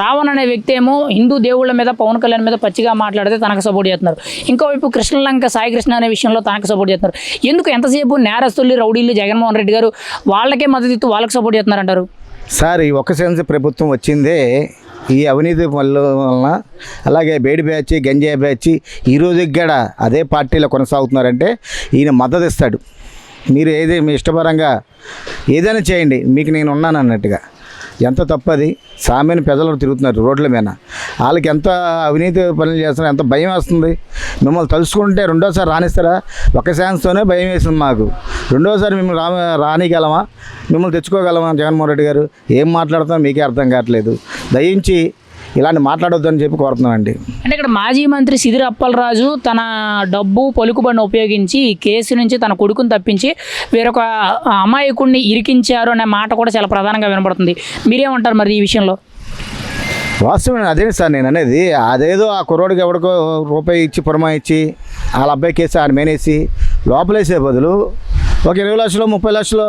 రావణ్ అనే వ్యక్తి ఏమో హిందూ దేవుళ్ళ మీద పవన్ కళ్యాణ్ మీద పచ్చిగా మాట్లాడితే తనకు సపోర్ట్ చేస్తున్నారు. ఇంకోవైపు కృష్ణలంక సాయి కృష్ణ అనే విషయంలో తనకు సపోర్ట్ చేస్తున్నారు. ఎందుకు ఎంతసేపు నేరస్తులు రౌడీలు జగన్మోహన్ రెడ్డి గారు వాళ్ళకే మద్దతు ఇస్తూ వాళ్ళకి సపోర్ట్ చేస్తున్నారు అంటారు? సార్ ఈ ఒక్క సెన్స్ ప్రభుత్వం వచ్చిందే ఈ అవినీతి వలన, అలాగే బేడి బ్యాచ్ గంజాయి బ్యాచ్ ఈ రోజుకి కూడా అదే పార్టీలో కొనసాగుతున్నారంటే ఈయన మద్దతు ఇస్తాడు. మీరు మీ ఇష్టపరంగా ఏదైనా చేయండి, మీకు నేను ఉన్నాను అన్నట్టుగా. ఎంత తప్పది, సామాన్య ప్రజలు తిరుగుతున్నారు రోడ్ల మీద, వాళ్ళకి ఎంత అవినీతి పనులు చేస్తున్నారు, ఎంత భయం వేస్తుంది. మిమ్మల్ని తలుచుకుంటే రెండోసారి రానిస్తారా? ఒక ఛాన్స్తోనే భయం వేసింది మాకు. రెండోసారి మిమ్మల్ని రానిగలమా, మిమ్మల్ని తెచ్చుకోగలమా? జగన్మోహన్ రెడ్డి గారు ఏం మాట్లాడుతాం మీకే అర్థం కావట్లేదు. దయించి ఇలాంటి మాట్లాడొద్దని చెప్పి కోరుతున్నామండి. అంటే ఇక్కడ మాజీ మంత్రి సిదిరి అప్పలరాజు తన డబ్బు పలుకుబడిని ఉపయోగించి ఈ కేసు నుంచి తన కొడుకుని తప్పించి వేరొక అమాయకుడిని ఇరికించారు అనే మాట కూడా చాలా ప్రధానంగా వినపడుతుంది. మీరేమంటారు మరి ఈ విషయంలో? వాస్తవం అదే సార్ నేను అనేది. అదేదో ఆ కుర్రోడికి ఎవరికో రూపాయి ఇచ్చి పురమాయిచ్చి వాళ్ళ అబ్బాయి కేసు ఆయన మేనేసి లోపలేసే బదులు ఒక 20 లక్షలు 30 లక్షలు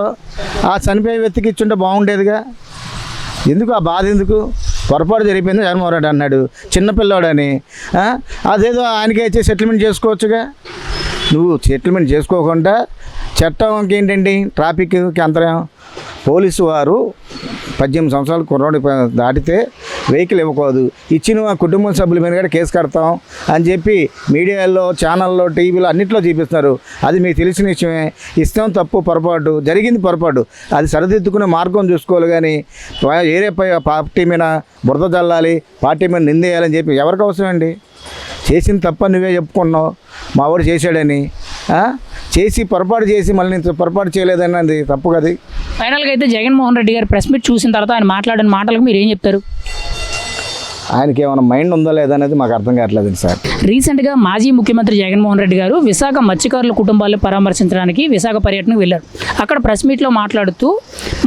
ఆ చనిపోయే వ్యక్తికి ఇచ్చుంటే బాగుండేదిగా. ఎందుకు ఆ బాధ? ఎందుకు? పొరపాటు జరిగిపోయింది జగన్మోహన్ రెడ్డి అన్నాడు, చిన్నపిల్లాడని. అదేదో ఆయనకే ఇచ్చి సెటిల్మెంట్ చేసుకోవచ్చుగా. నువ్వు సెటిల్మెంట్ చేసుకోకుండా చట్టంకి ఏంటండి, ట్రాఫిక్కి అంతరం. పోలీసు వారు 18 సంవత్సరాలు కుర్రోడి దాటితే వెహికల్ ఇవ్వకూడదు, ఇచ్చిన ఆ కుటుంబ సభ్యుల మీద కూడా కేసు కడతాం అని చెప్పి మీడియాలో, ఛానల్లో, టీవీలో అన్నింటిలో చూపిస్తున్నారు. అది మీకు తెలిసిన విషయమే. ఇష్టం తప్పు, పొరపాటు జరిగింది, పొరపాటు అది సరిదిద్దుకునే మార్గం చూసుకోవాలి. కానీ వేరే పార్టీ మీద బురద చల్లాలి, పార్టీ మీద నిందేయాలని చెప్పి ఎవరికి అవసరం అండి? చేసిన తప్ప నువ్వే చెప్పుకున్నావు, మా వాడు చేశాడని. చేసి పొరపాటు చేసి మళ్ళీ పొరపాటు చేయలేదన్నది తప్పు కదా. ఫైనల్గా అయితే జగన్మోహన్ రెడ్డి గారు ప్రెస్ మీట్ చూసిన తర్వాత ఆయన మాట్లాడిన మాటలకు మీరు ఏం చెప్తారు? ఆయనకి ఏమైనా మైండ్ ఉందో లేదనేది మాకు అర్థం కావట్లేదు సార్. రీసెంట్గా మాజీ ముఖ్యమంత్రి జగన్మోహన్ రెడ్డి గారు విశాఖ మత్స్యకారుల కుటుంబాలను పరామర్శించడానికి విశాఖ పర్యటనకు వెళ్ళారు. అక్కడ ప్రెస్ మీట్లో మాట్లాడుతూ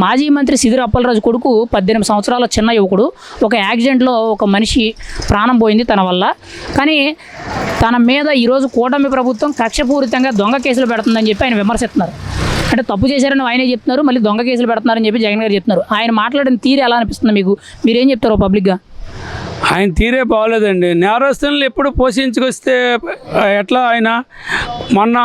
మాజీ మంత్రి సిదిరి అప్పలరాజు కొడుకు 18 సంవత్సరాల చిన్న యువకుడు ఒక యాక్సిడెంట్లో ఒక మనిషి ప్రాణం పోయింది తన వల్ల. కానీ తన మీద ఈరోజు కూటమి ప్రభుత్వం కక్షపూరితంగా దొంగ కేసులు పెడుతుందని చెప్పి ఆయన విమర్శిస్తున్నారు. అంటే తప్పు చేశారని ఆయనే చెప్తున్నారు, మళ్ళీ దొంగ కేసులు పెడుతున్నారని చెప్పి జగన్ గారు చెప్తున్నారు. ఆయన మాట్లాడిన తీరు ఎలా అనిపిస్తుంది మీకు? మీరేం చెప్తారో పబ్లిక్గా? ఆయన తీరే బాగోలేదండి. నేరస్తులను ఎప్పుడు పోషించుకొస్తే ఎట్లా? ఆయన మొన్న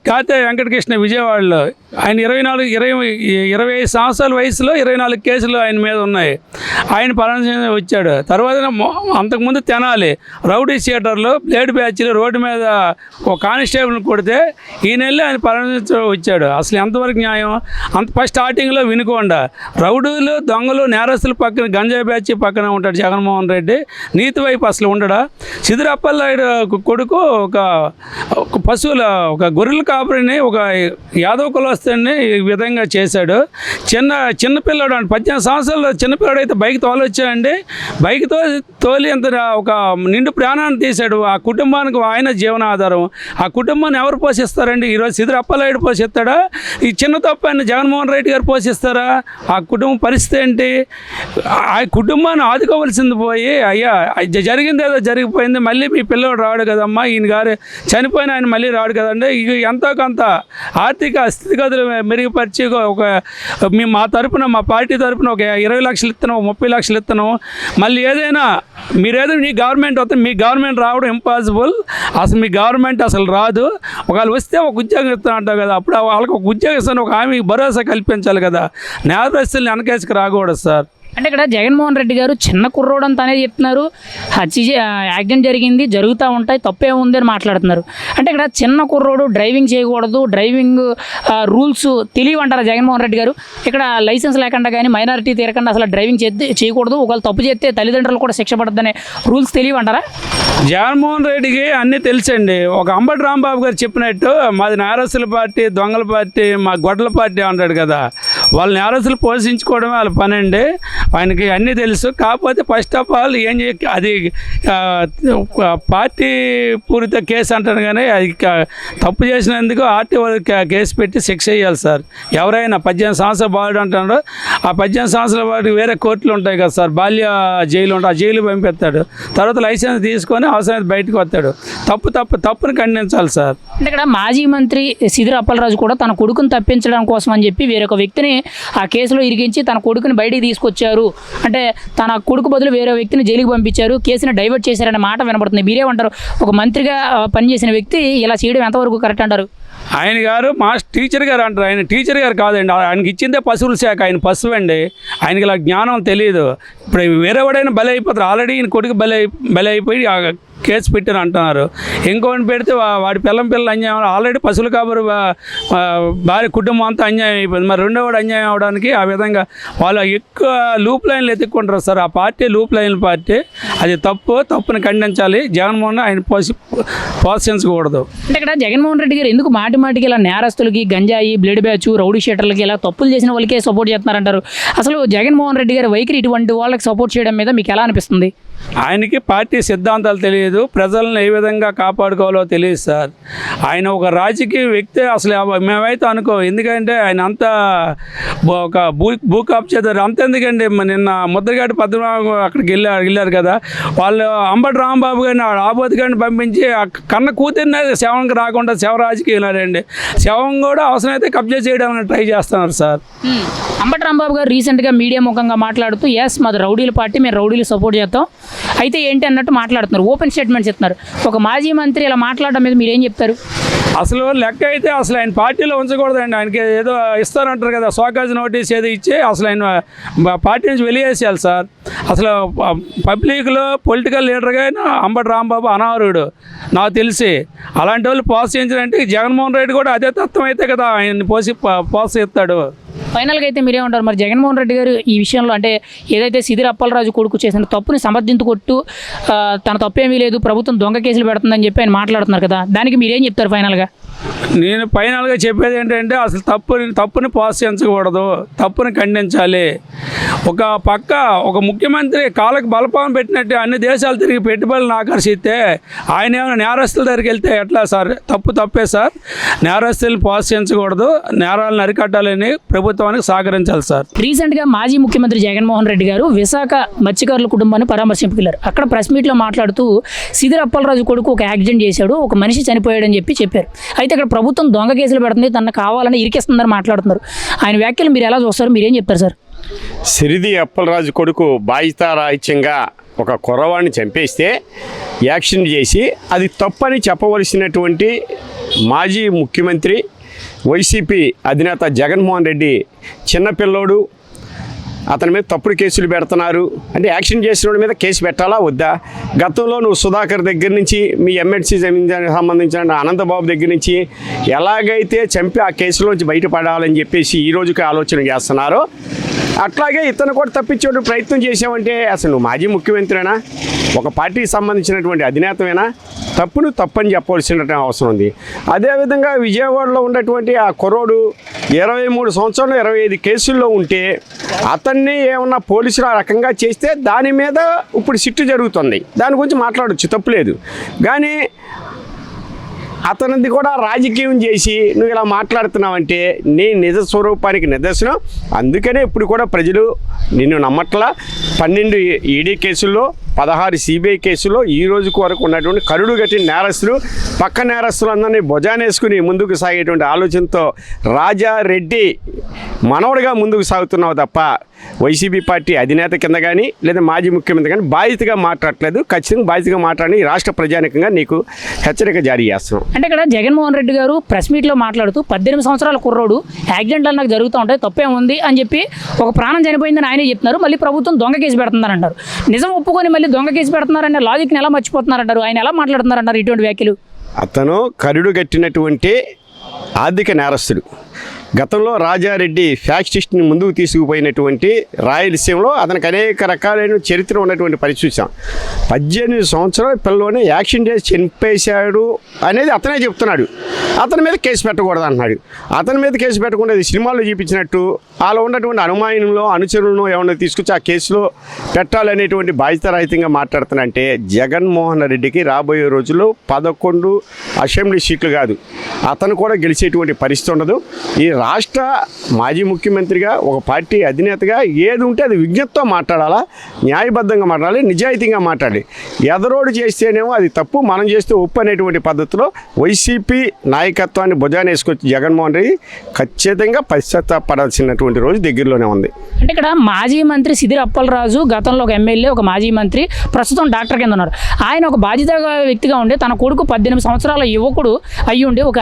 కాతే వెంకటకృష్ణ విజయవాడలో ఆయన 25 సంవత్సరాల వయసులో 24 కేసులు ఆయన మీద ఉన్నాయి. ఆయన పరామర్శించి వచ్చాడు. తర్వాత అంతకుముందు తెనాలి రౌడీ షీటర్లు బ్లేడ్ బ్యాచ్లు రోడ్డు మీద ఒక కానిస్టేబుల్ని కొడితే ఈ నెలలో ఆయన పరామర్శించి వచ్చాడు. అసలు ఎంతవరకు న్యాయం? అంత ఫస్ట్ స్టార్టింగ్లో వినుకొండ రౌడీలు, దొంగలు, నేరస్తులు పక్కన గంజాయి బ్యాచ్ పక్కన ఉంటాడు జగన్మోహన్ రెడ్డి. నీతి వైపు అసలు ఉండడా? సిదిరి అప్పలరాజు కొడుకు ఒక పశువుల ఒక గొర్రెల కాపరిని ఒక యాదవ కులస్తుని ఈ విధంగా చేశాడు. చిన్నపిల్లడు 18 సంవత్సరాలు చిన్నపిల్లడు అయితే బైక్ తోలొచ్చాడండి. బైక్ తోలి అంత ఒక నిండు ప్రాణాన్ని తీశాడు. ఆ కుటుంబానికి ఆయన జీవనాధారం. ఆ కుటుంబాన్ని ఎవరు పోషిస్తారండి? ఈరోజు సిదిరి అప్పలరాజు పోషిస్తాడా? ఈ చిన్న తప్పని జగన్మోహన్ రెడ్డి గారు పోషిస్తారా? ఆ కుటుంబం పరిస్థితి ఏంటి? ఆ కుటుంబాన్ని ఆదుకోవాల్సింది పోయి, అయ్యా జరిగింది ఏదో జరిగిపోయింది, మళ్ళీ మీ పిల్లవాడు రాడు కదమ్మా, ఈయన గారు చనిపోయిన ఆయన మళ్ళీ రాడు కదండి. ఇక ఎంతో కొంత ఆర్థిక స్థితిగతులు మెరుగుపరిచి ఒక మా తరపున, మా పార్టీ తరపున ఒక 20 లక్షలు ఇస్తున్నాం, 30 లక్షలు ఇస్తున్నాం. మళ్ళీ ఏదైనా మీరేదో మీ గవర్నమెంట్ వస్తే మీ గవర్నమెంట్ రావడం ఇంపాసిబుల్. అసలు మీ గవర్నమెంట్ అసలు రాదు. ఒకవేళ వస్తే ఒక ఉద్యోగం ఇస్తాను అంటావు కదా, అప్పుడు వాళ్ళకి ఒక ఉద్యోగం ఇస్తాను, ఒక హామీకి భరోసా కల్పించాలి కదా. నేరస్తుల్ని వెనకేసుకు రాకూడదు సార్. అంటే ఇక్కడ జగన్మోహన్ రెడ్డి గారు చిన్న కుర్రోడు అంతానే చెప్తున్నారు, యాక్సిడెంట్ జరిగింది, జరుగుతూ ఉంటాయి, తప్పే ఉంది అని మాట్లాడుతున్నారు. అంటే ఇక్కడ చిన్న కుర్రోడు డ్రైవింగ్ చేయకూడదు, డ్రైవింగ్ రూల్స్ తెలియవంటారా జగన్మోహన్ రెడ్డి గారు? ఇక్కడ లైసెన్స్ లేకుండా కానీ మైనారిటీ తీరకుండా అసలు డ్రైవింగ్ చేయకూడదు, ఒకవేళ తప్పు చేస్తే తల్లిదండ్రులు కూడా శిక్ష పడుతుందనే రూల్స్ తెలియవంటారా? జగన్మోహన్ రెడ్డికి అన్నీ తెలుసండి. ఒక అంబటి రాంబాబు గారు చెప్పినట్టు మాది నేరస్తుల పార్టీ, దొంగల పార్టీ, మా గొడ్డల పార్టీ అంటాడు కదా. వాళ్ళ నేరస్తులు పోషించుకోవడమే వాళ్ళ పని అండి. ఆయనకి అన్నీ తెలుసు. కాకపోతే ఫస్ట్ ఆఫ్ ఆల్ ఏం అది పార్టీ పూరిత కేసు అంటారు, కానీ అది తప్పు చేసినందుకు ఆర్టీ కేసు పెట్టి శిక్ష వేయాలి సార్. ఎవరైనా 18 సంవత్సరాల బాలుడు అంటున్నాడు, ఆ 18 సంవత్సరాల వాడికి వేరే కోర్టులు ఉంటాయి కదా సార్, బాల్య జైలు ఉంటాయి, ఆ జైలు పంపిస్తాడు. తర్వాత లైసెన్స్ తీసుకొని అవసరమైతే బయటకు వస్తాడు. తప్పుని ఖండించాలి సార్. అంటే ఇక్కడ మాజీ మంత్రి సిదిరి అప్పలరాజు కూడా తన కొడుకుని తప్పించడం కోసం అని చెప్పి వేరొక వ్యక్తిని ఆ కేసులో ఇరికించి తన కొడుకుని బయటికి తీసుకొచ్చారు, అంటే తన కొడుకు బదులు వేరే వ్యక్తిని జైలుకి పంపించారు, కేసుని డైవర్ట్ చేశారనే మాట వినపడుతుంది. మీరేమంటారు? ఒక మంత్రిగా పనిచేసిన వ్యక్తి ఇలా చేయడం ఎంతవరకు కరెక్ట్ అంటారు? ఆయన గారు మా టీచర్ గారు అంటారు. ఆయన టీచర్ గారు కాదండి, ఆయనకి ఇచ్చిందే పశువుల శాఖ. ఆయన పశువు అండి, ఆయనకి ఇలా జ్ఞానం తెలియదు. ఇప్పుడు వేరేవాడైనా బలి అయిపోతారు. ఆల్రెడీ ఈయన కొడుకు బలి అయిపోయి కేసు పెట్టారు అంటున్నారు. ఇంకోటి పెడితే వాడి పిల్లలు అన్యాయం. ఆల్రెడీ పశువుల కాపరు భార్య కుటుంబం అంతా అన్యాయం అయిపోయింది. మరి రెండోవాడు అన్యాయం అవడానికి ఆ విధంగా వాళ్ళు ఎక్కువ లూప్ లైన్లు ఎత్తుక్కుంటారు సార్. ఆ పార్టీ లూప్ లైన్ పార్టీ, అది తప్పుని ఖండించాలి. జగన్మోహన్ ఆయన ప్రోత్సహించకూడదు. అంటే ఇక్కడ జగన్మోహన్ రెడ్డి గారు ఎందుకు మాటికి ఇలా నేరస్తులకి, గంజాయి, బ్లడ్ బ్యాచ్, రౌడీ షీటర్లకి ఇలా తప్పులు చేసిన వాళ్ళకే సపోర్ట్ చేస్తున్నారంటారు? అసలు జగన్మోహన్ రెడ్డి గారి వైఖరి ఇటువంటి వాళ్ళకి సపోర్ట్ చేయడం మీద మీకు ఎలా అనిపిస్తుంది? ఆయనకి పార్టీ సిద్ధాంతాలు తెలియదు, ప్రజలను ఏ విధంగా కాపాడుకోవాలో తెలియదు సార్. ఆయన ఒక రాజకీయ వ్యక్తి అసలు మేమైతే అనుకో. ఎందుకంటే ఆయన అంతా ఒక భూ కాపుచేదారు. అంత ఎందుకండి, నిన్న ముద్రగడ్డ పద్మనాభం అక్కడికి వెళ్ళారు కదా, వాళ్ళు అంబటి రాంబాబు గారిని ఆబోతు గారిని పంపించి కన్న కూతురిని శవంకి రాకుండా శవ రాజకీయం వెళ్ళారండి. శవం కూడా అవసరమైతే కబ్జా చేయడానికి ట్రై చేస్తున్నారు సార్. అంబటి రాంబాబు గారు రీసెంట్గా మీడియా ముఖంగా మాట్లాడుతూ ఎస్ మాది రౌడీల పార్టీ, మేము రౌడీలు సపోర్ట్ చేస్తాం అయితే ఏంటి అన్నట్టు మాట్లాడుతున్నారు, ఓపెన్ స్టేట్మెంట్స్ ఇస్తున్నారు. ఒక మాజీ మంత్రి ఇలా మాట్లాడడం మీద మీరేం చెప్తారు? అసలు లెక్క అయితే అసలు ఆయన పార్టీలో ఉంచకూడదండి. ఆయనకి ఏదో ఇస్తారంటారు కదా, షోకాజ్ నోటీస్ ఏదో ఇచ్చి అసలు ఆయన పార్టీ నుంచి వెలివేసేయాలి సార్. అసలు పబ్లిక్లో పొలిటికల్ లీడర్గా అంబటి రాంబాబు అనర్హుడు నాకు తెలిసి. అలాంటి వాళ్ళు ప్రోత్సహించాలంటే జగన్మోహన్ రెడ్డి కూడా అదే తత్వం అయితే కదా ఆయన్ని ప్రోత్సహిస్తాడు. ఫైనల్గా అయితే మీరేమంటారు? మరి జగన్మోహన్ రెడ్డి గారు ఈ విషయంలో అంటే ఏదైతే సిదిరి అప్పలరాజు కొడుకు చేసిన తప్పుని సమర్థించుకొట్టు తన తప్పేమీ లేదు, ప్రభుత్వం దొంగ కేసులు పెడుతుందని చెప్పి ఆయన మాట్లాడుతున్నారు కదా, దానికి మీరేం చెప్తారు ఫైనల్గా? నేను ఫైనల్గా చెప్పేది ఏంటంటే అసలు తప్పుని ప్రోత్సహించకూడదు, తప్పుని ఖండించాలి. ఒక పక్క ఒక ముఖ్యమంత్రి కాళ్ళకు బలపాం పెట్టినట్టు అన్ని దేశాలు తిరిగి పెట్టుబడులను ఆకర్షిస్తే ఆయన ఏమైనా నేరస్తుల దగ్గరికి వెళ్తే ఎట్లా సార్? తప్పే సార్. నేరస్తులను ప్రోత్సహించకూడదు, నేరాలను అరికట్టాలని ప్రభుత్వానికి సహకరించాలి సార్. రీసెంట్గా మాజీ ముఖ్యమంత్రి జగన్మోహన్ రెడ్డి గారు విశాఖ మత్స్యకారుల కుటుంబాన్ని పరామర్శింపుకెళ్లారు. అక్కడ ప్రెస్ మీట్లో మాట్లాడుతూ సిదిరి అప్పలరాజు కొడుకు ఒక యాక్సిడెంట్ చేశాడు, ఒక మనిషి చనిపోయాడని చెప్పారు. అయితే ఇక్కడ ప్రభుత్వం దొంగ కేసులు పెడుతుంది, తనను కావాలని ఇరికిస్తుందని మాట్లాడుతున్నారు. ఆయన వ్యాఖ్యలు మీరు ఎలా చూస్తారు? మీరేం చెప్తారు సార్? సిరిది అప్పలరాజు కొడుకు బాధ్యతారాహిత్యంగా ఒక కుర్రవాడిని చంపేస్తే యాక్షన్ చేసి అది తప్పని చెప్పవలసినటువంటి మాజీ ముఖ్యమంత్రి వైసీపీ అధినేత జగన్మోహన్ రెడ్డి చిన్నపిల్లోడు, అతని మీద తప్పుడు కేసులు పెడుతున్నారు అంటే యాక్షన్ చేసిన వాడి మీద కేసు పెట్టాలా వద్దా? గతంలో నువ్వు సుధాకర్ దగ్గర నుంచి మీ ఎమ్మెల్సీ సంబంధించిన అనంతబాబు దగ్గర నుంచి ఎలాగైతే చంపి ఆ కేసులోంచి బయటపడాలని చెప్పేసి ఈ రోజుకి ఆలోచన చేస్తున్నారో అట్లాగే ఇతను కూడా తప్పించే ప్రయత్నం చేసావంటే అసలు నువ్వు మాజీ ముఖ్యమంత్రినా, ఒక పార్టీకి సంబంధించినటువంటి అధినేతమేనా? తప్పని చెప్పవలసిన అవసరం ఉంది. అదేవిధంగా విజయవాడలో ఉన్నటువంటి ఆ కుర్రోడు 23 సంవత్సరాలు 25 కేసుల్లో ఉంటే అతన్ని ఏమన్నా పోలీసులు ఆ రకంగా చేస్తే దాని మీద ఇప్పుడు సిట్టు జరుగుతుంది, దాని గురించి మాట్లాడొచ్చు, తప్పులేదు. కానీ అతనిది కూడా రాజకీయం చేసి నువ్వు ఇలా మాట్లాడుతున్నావంటే నీ నిజ స్వరూపానికి నిదర్శనం. అందుకనే ఇప్పుడు కూడా ప్రజలు నిన్ను నమ్మట్లా. 12 ఈడీ కేసుల్లో 16 సిబిఐ కేసుల్లో ఈ రోజుకు వరకు ఉన్నటువంటి కరుడు గట్టిన నేరస్తులు, పక్క నేరస్తులందరినీ భుజానేసుకుని ముందుకు సాగేటువంటి ఆలోచనతో రాజారెడ్డి మనవడిగా ముందుకు సాగుతున్నావు తప్ప వైసీపీ పార్టీ అధినేత కింద కానీ లేదా మాజీ ముఖ్యమంత్రి కానీ బాధ్యతగా మాట్లాడట్లేదు. ఖచ్చితంగా బాధ్యతగా మాట్లాడి రాష్ట్ర ప్రజానికంగా నీకు హెచ్చరిక జారీ చేస్తున్నాం. అంటే ఇక్కడ జగన్మోహన్ రెడ్డి గారు ప్రెస్ మీట్లో మాట్లాడుతూ 18 సంవత్సరాల కుర్రోడు యాక్సిడెంట్లు నాకు జరుగుతూ ఉంటాయి, తప్పే ఉంది అని చెప్పి ఒక ప్రాణం చనిపోయిందని ఆయనే చెప్తున్నారు. మళ్ళీ ప్రభుత్వం దొంగ కేసు పెడుతున్నారంటారు. నిజం ఒప్పుకొని మళ్ళీ దొంగ కేసు పెడుతున్నారనే లాజిక్ని ఎలా మర్చిపోతున్నారంటారు? ఆయన ఎలా మాట్లాడుతున్నారంటారు ఇటువంటి వ్యాఖ్యలు? అతను కరుడు గట్టినటువంటి ఆర్థిక నేరస్తుడు. గతంలో రాజారెడ్డి ఫ్యాక్సిస్ట్ని ముందుకు తీసుకుపోయినటువంటి రాయలసీమలో అతనికి అనేక రకాలైన చరిత్ర ఉన్నటువంటి పరిస్థితి చూసాం. 18 సంవత్సరాల పిల్లలోనే యాక్షన్ చేసి చంపేశాడు అనేది అతనే చెప్తున్నాడు. అతని మీద కేసు పెట్టకూడదు అంటున్నాడు. అతని మీద కేసు పెట్టకుండా సినిమాల్లో చూపించినట్టు అలా ఉన్నటువంటి అనుమానంలో అనుచరులను ఏమన్నా తీసుకొచ్చి ఆ కేసులో పెట్టాలనేటువంటి బాధ్యతారహితంగా మాట్లాడుతున్నంటే జగన్మోహన్ రెడ్డికి రాబోయే రోజుల్లో 11 అసెంబ్లీ సీట్లు కాదు, అతను కూడా గెలిచేటువంటి పరిస్థితి ఉండదు. ఈ రాష్ట్ర మాజీ ముఖ్యమంత్రిగా ఒక పార్టీ అధినేతగా ఏది ఉంటే అది విజ్ఞతతో మాట్లాడాలా, న్యాయబద్ధంగా మాట్లాడాలి, నిజాయితీగా మాట్లాడాలి. ఎదరోడు చేస్తేనేమో అది తప్పు, మనం చేస్తే ఒప్పు అనేటువంటి పద్ధతిలో వైసీపీ నాయకత్వాన్ని భుజాన్ని వేసుకొచ్చి జగన్మోహన్ రెడ్డి ఖచ్చితంగా పశ్చాత్తాపడాల్సినటువంటి రోజు దగ్గరలోనే ఉంది. అంటే ఇక్కడ మాజీ మంత్రి సిదిరి అప్పలరాజు గతంలో ఒక ఎమ్మెల్యే, ఒక మాజీ మంత్రి, ప్రస్తుతం డాక్టర్ కింద ఉన్నారు. ఆయన ఒక బాధ్యత వ్యక్తిగా ఉండి తన కొడుకు 18 సంవత్సరాల యువకుడు అయ్యుండి ఒక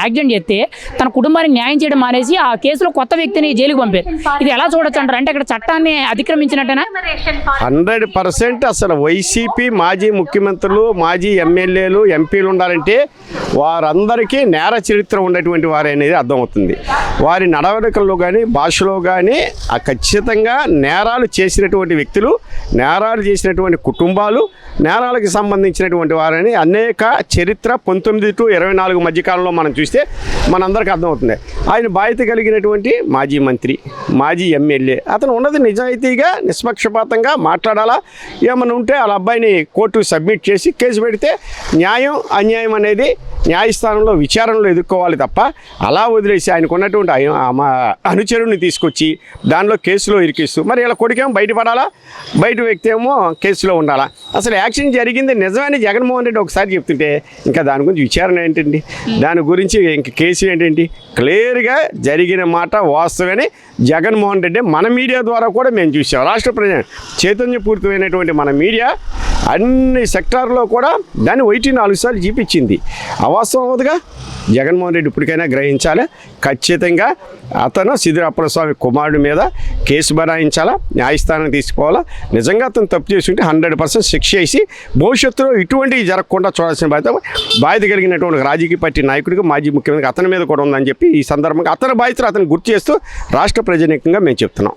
యాక్సిడెంట్ చేస్తే తన కుటుంబానికి న్యాయం చేయడం మానేసి ఆ కేసులో కొత్త వ్యక్తిని జైలుకు పంపారు. ఇది ఎలా చూడొచ్చు అంటారు? అంటే ఇక్కడ చట్టాన్ని అతిక్రమించినట్టేనా? 100% అసలు వైసీపీ మాజీ ముఖ్యమంత్రులు, మాజీ ఎమ్మెల్యేలు, ఎంపీలు ఉండాలంటే వారందరికీ నేర చరిత్ర ఉన్నటువంటి వారు అనేది అర్థమవుతుంది. వారి నడవడికల్లో కానీ భాషలో కానీ ఖచ్చితంగా నేరాలు చేసినటువంటి వ్యక్తులు, నేరాలు చేసినటువంటి కుటుంబాలు, నేరాలకు సంబంధించినటువంటి వారని అనేక చరిత్ర 19 to 24 మధ్యకాలంలో మనం చూస్తే మనందరికీ అర్థమవుతుంది. ఆయన బాధ్యత కలిగినటువంటి మాజీ మంత్రి, మాజీ ఎమ్మెల్యే, అతను ఉన్నది నిజాయితీగా నిష్పక్షపాతంగా మాట్లాడాలా. ఏమన్నా ఉంటే వాళ్ళ అబ్బాయిని కోర్టుకు సబ్మిట్ చేసి కేసు పెడితే న్యాయం అన్యాయం అనేది న్యాయస్థానంలో విచారణలో ఎదుర్కోవాలి తప్ప అలా వదిలేసి ఆయనకు ఉన్నటువంటి అనుచరుని తీసుకొచ్చి దానిలో కేసులో ఇరికిస్తూ మరి ఇలా కొడుకేమో బయటపడాలా, బయట వ్యక్తి ఏమో కేసులో ఉండాలా. అసలు యాక్షన్ జరిగింది నిజమని జగన్మోహన్ రెడ్డి ఒకసారి చెప్తుంటే ఇంకా దాని గురించి విచారణ ఏంటండి, దాని గురించి ఇంక కేసు ఏంటండి? క్లియర్గా జరిగిన మాట వాస్తవని జగన్మోహన్ రెడ్డి మన మీడియా ద్వారా కూడా మేము చూసాం. రాష్ట్ర ప్రజలు చైతన్యపూరితమైనటువంటి మన మీడియా అన్ని సెక్టార్లో కూడా దాన్ని 4 సార్లు చూపించింది. అవాస్తవం అవుతుందిగా. జగన్మోహన్ రెడ్డి ఇప్పటికైనా గ్రహించాలి. ఖచ్చితంగా అతను సిదిరి అప్పలస్వామి కుమారుడి మీద కేసు బనాయించాలా, న్యాయస్థానం తీసుకోవాలా. నిజంగా అతను తప్పు చేసి ఉంటే 100% శిక్ష చేసి భవిష్యత్తులో ఇటువంటివి జరగకుండా చూడాల్సిన బాధ్యత కలిగినటువంటి రాజకీయ పార్టీ నాయకుడిగా మాజీ ముఖ్యమంత్రి అతని మీద కూడా ఉందని చెప్పి ఈ సందర్భంగా అతని బాధ్యతలు అతను గుర్తు చేస్తూ రాష్ట్ర ప్రజానీకంగా మేము చెప్తున్నాం.